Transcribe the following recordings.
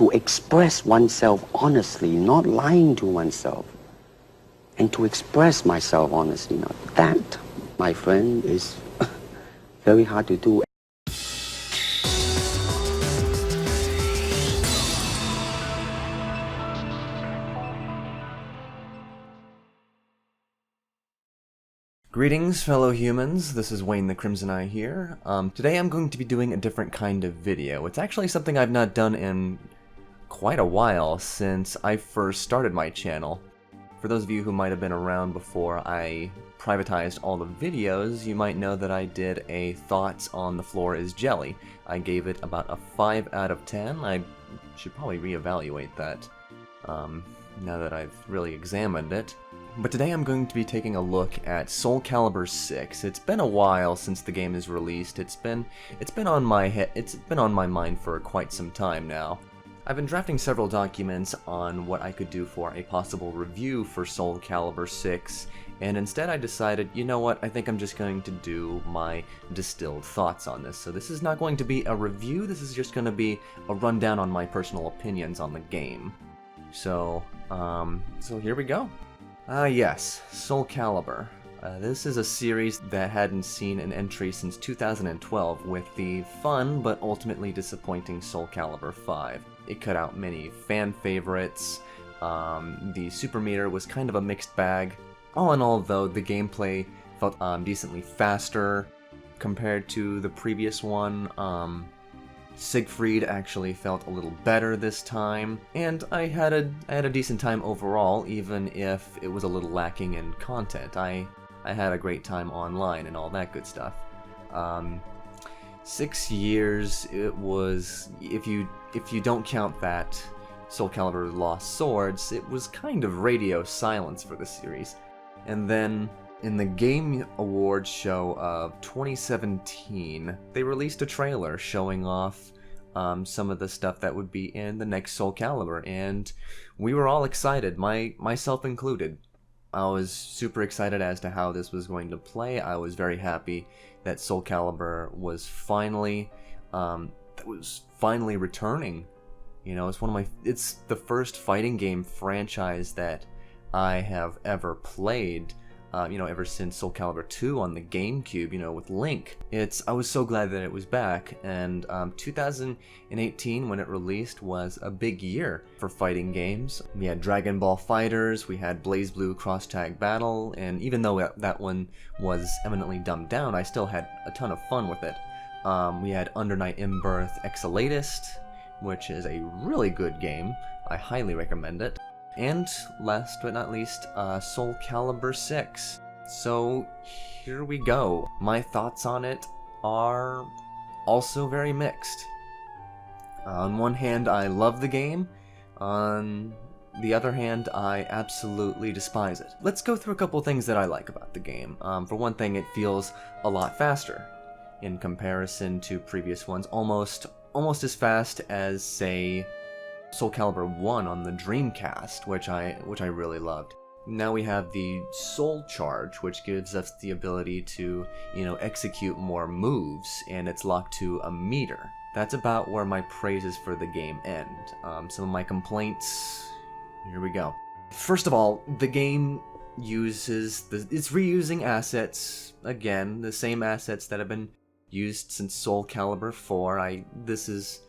to express oneself honestly, not lying to oneself, and to express myself honestly. Now, that, my friend, is very hard to do. Greetings, fellow humans. This is Wayne the Crimson Eye here. Today I'm going to be doing a different kind of video. It's actually something I've not done in quite a while since I first started my channel. For those of you who might have been around before I privatized all the videos, you might know that I did a Thoughts on the Floor is Jelly. I gave it about a 5 out of 10. I should probably reevaluate that now that I've really examined it. But today I'm going to be taking a look at Soulcalipoor 6. It's been a while since the game is released. It's been on my mind for quite some time now. I've been drafting several documents on what I could do for a possible review for Soulcalipoor 6, and instead I decided, you know what, I think I'm just going to do my distilled thoughts on this. So this is not going to be a review, this is just going to be a rundown on my personal opinions on the game. So here we go. Yes, Soulcalipoor. This is a series that hadn't seen an entry since 2012 with the fun but ultimately disappointing Soulcalipoor 5. It cut out many fan favorites, the super meter was kind of a mixed bag. All in all though, the gameplay felt decently faster compared to the previous one. Siegfried actually felt a little better this time, and I had a decent time overall, even if it was a little lacking in content. I had a great time online and all that good stuff. 6 years, it was, if you don't count that Soulcalipoor Lost Swords, it was kind of radio silence for the series. And then in the Game Awards show of 2017, they released a trailer showing off some of the stuff that would be in the next Soulcalipoor, and we were all excited, myself included. I was super excited as to how this was going to play. I was very happy that Soulcalipoor was finally returning. You know, it's the first fighting game franchise that I have ever played. Ever since Soulcalipoor 2 on the GameCube, with Link. I was so glad that it was back, and 2018, when it released, was a big year for fighting games. We had Dragon Ball FighterZ, we had BlazBlue Cross Tag Battle, and even though that one was eminently dumbed down, I still had a ton of fun with it. We had Under Night In-Birth Exolatist, which is a really good game. I highly recommend it. And last but not least, Soulcalipoor 6. So here we go. My thoughts on it are also very mixed. On one hand, I love the game. On the other hand, I absolutely despise it. Let's go through a couple things that I like about the game. For one thing, it feels a lot faster in comparison to previous ones. Almost as fast as, say, Soulcalipour 1 on the Dreamcast, which I really loved. Now we have the Soul Charge, which gives us the ability to, execute more moves, and it's locked to a meter. That's about where my praises for the game end. Some of my complaints, here we go. First of all, the game it's reusing assets, again, the same assets that have been used since Soulcalipour 4. This is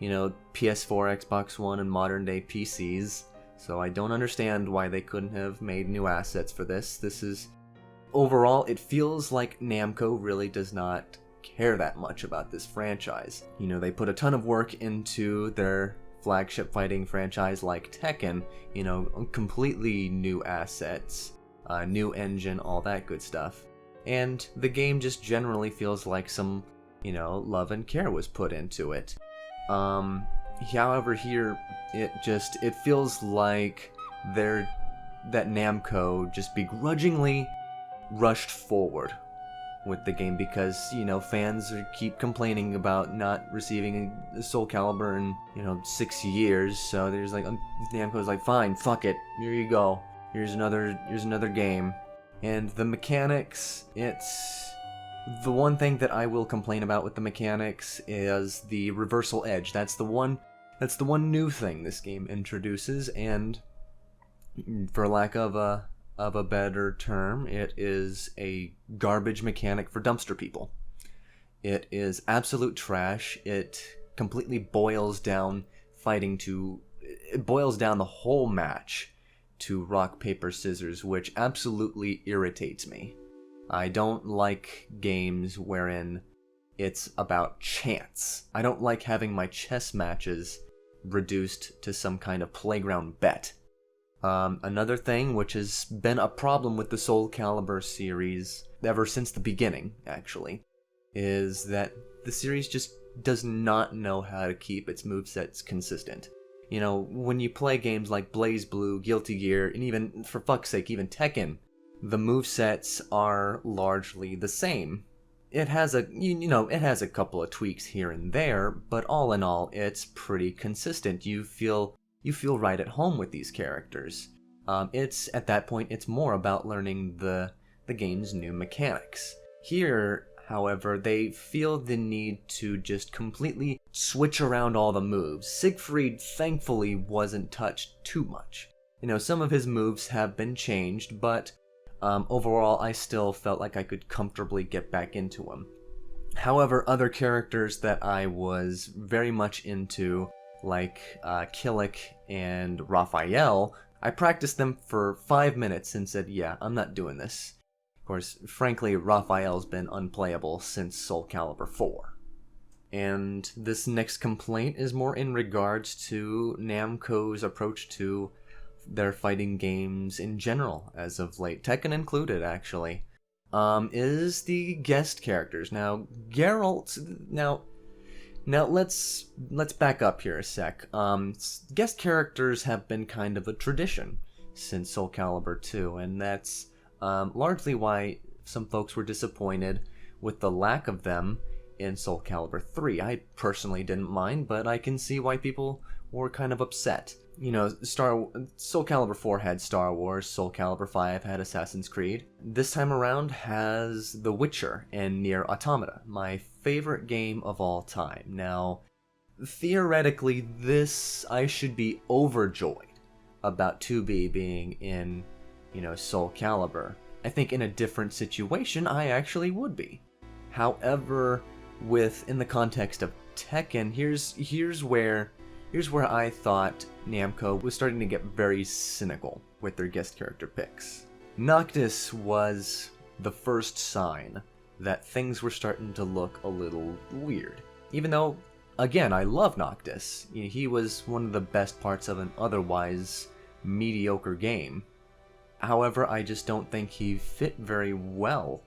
PS4, Xbox One, and modern day PCs, so I don't understand why they couldn't have made new assets for this. Overall, it feels like Namco really does not care that much about this franchise. They put a ton of work into their flagship fighting franchise like Tekken, completely new assets, new engine, all that good stuff. And the game just generally feels like some, love and care was put into it. However, here it feels like that Namco just begrudgingly rushed forward with the game because fans keep complaining about not receiving a Soulcalipour in 6 years. So there's Namco's like, fine, fuck it, here you go, here's another game. And the mechanics, the one thing that I will complain about with the mechanics is the reversal edge. That's That's the one new thing this game introduces, and for lack of a better term, it is a garbage mechanic for dumpster people. It is absolute trash. It completely boils down it boils down the whole match to rock, paper, scissors, which absolutely irritates me. I don't like games wherein it's about chance. I don't like having my chess matches reduced to some kind of playground bet. Another thing, which has been a problem with the Soulcalipoor series ever since the beginning, actually, is that the series just does not know how to keep its movesets consistent. You know, when you play games like BlazBlue, Guilty Gear, and even, for fuck's sake, even Tekken, the movesets are largely the same. It has it has a couple of tweaks here and there, but all in all, it's pretty consistent. You feel right at home with these characters. It's at that point, it's more about learning the game's new mechanics. Here, however, they feel the need to just completely switch around all the moves. Siegfried, thankfully, wasn't touched too much. You know, some of his moves have been changed, but overall, I still felt like I could comfortably get back into him. However, other characters that I was very much into, like Killick and Raphael, I practiced them for 5 minutes and said, yeah, I'm not doing this. Of course, frankly, Raphael's been unplayable since Soulcalipoor 4. And this next complaint is more in regards to Namco's approach to their fighting games in general, as of late, Tekken included, actually, is the guest characters. Now, Geralt, now let's back up here a sec. Guest characters have been kind of a tradition since Soulcalipour 2, and that's largely why some folks were disappointed with the lack of them in Soulcalipour 3. I personally didn't mind, but I can see why people were kind of upset. You know, Soulcalipour 4 had Star Wars, Soulcalipour 5 had Assassin's Creed. This time around has The Witcher and Nier Automata, my favorite game of all time. Now, theoretically, I should be overjoyed about 2B being in, Soulcalipour. I think in a different situation, I actually would be. However, in the context of Tekken, here's where I thought Namco was starting to get very cynical with their guest character picks. Noctis was the first sign that things were starting to look a little weird. Even though, again, I love Noctis. He was one of the best parts of an otherwise mediocre game. However, I just don't think he fit very well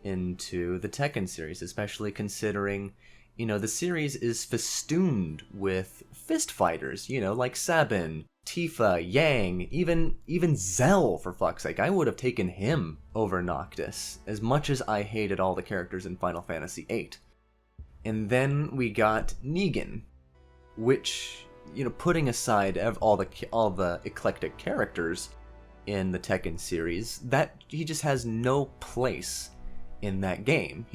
into the Tekken series, especially considering the series is festooned with fist fighters, like Sabin, Tifa, Yang, even Zell, for fuck's sake. I would have taken him over Noctis, as much as I hated all the characters in Final Fantasy VIII. And then we got Negan, which, putting aside all the eclectic characters in the Tekken series, that he just has no place in that game.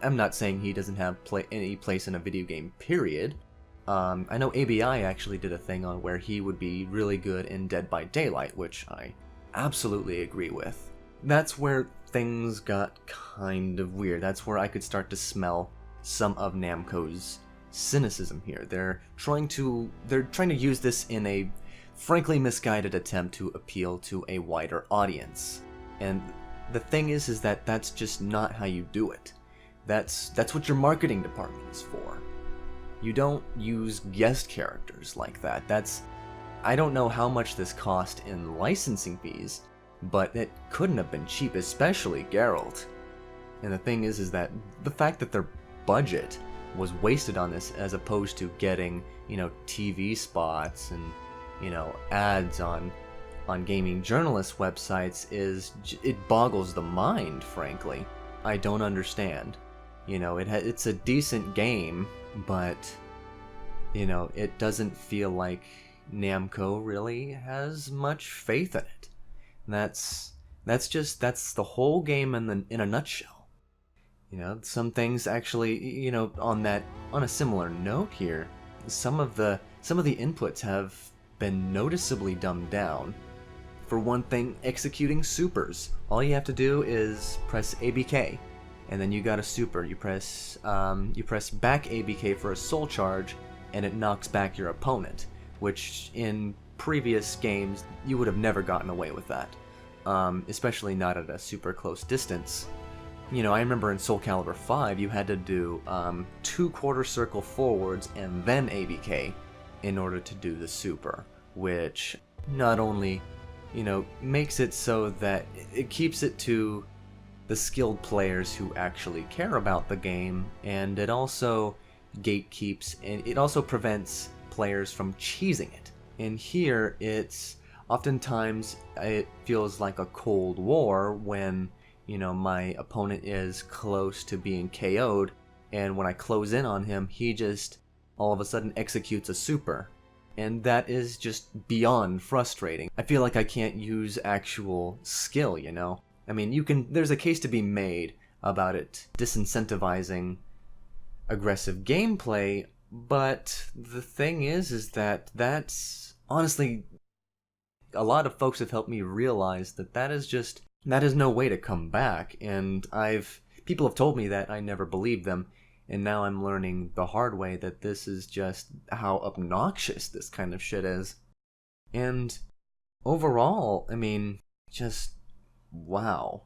I'm not saying he doesn't have any place in a video game, period. I know ABI actually did a thing on where he would be really good in Dead by Daylight, which I absolutely agree with. That's where things got kind of weird. That's where I could start to smell some of Namco's cynicism here. They're trying to use this in a frankly misguided attempt to appeal to a wider audience. And the thing is that that's just not how you do it. That's what your marketing department is for. You don't use guest characters like that. I don't know how much this cost in licensing fees, but it couldn't have been cheap, especially Geralt. And the thing is that the fact that their budget was wasted on this, as opposed to getting, TV spots and, ads on gaming journalist websites, it boggles the mind, frankly. I don't understand. It's a decent game, but it doesn't feel like Namco really has much faith in it. That's the whole game in a nutshell. Some things actually, on a similar note here, some of the some of the inputs have been noticeably dumbed down. For one thing, executing supers. All you have to do is press ABK, and then you got a super. You press back ABK for a soul charge, and it knocks back your opponent, which in previous games you would have never gotten away with that, especially not at a super close distance. You know, I remember in Soulcalipoor 5 you had to do 2 quarter circle forwards and then ABK in order to do the super, which not only, you know, makes it so that it keeps it to the skilled players who actually care about the game, and it also gatekeeps, and it also prevents players from cheesing it. And here, it's oftentimes, it feels like a Cold War when, you know, my opponent is close to being KO'd, and when I close in on him, he just all of a sudden executes a super. And that is just beyond frustrating. I feel like I can't use actual skill, you know? I mean, there's a case to be made about it disincentivizing aggressive gameplay, but the thing is that that's honestly, a lot of folks have helped me realize that that is no way to come back, and people have told me that, I never believed them, and now I'm learning the hard way that this is just how obnoxious this kind of shit is. And overall, I mean, just wow.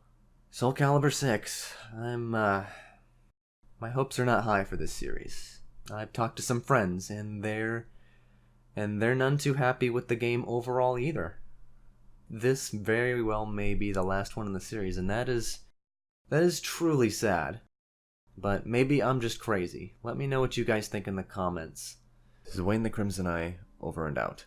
Soulcalipoor 6, my hopes are not high for this series. I've talked to some friends, and they're none too happy with the game overall either. This very well may be the last one in the series, and that is truly sad. But maybe I'm just crazy. Let me know what you guys think in the comments. This is Wayne the Crimson Eye, over and out.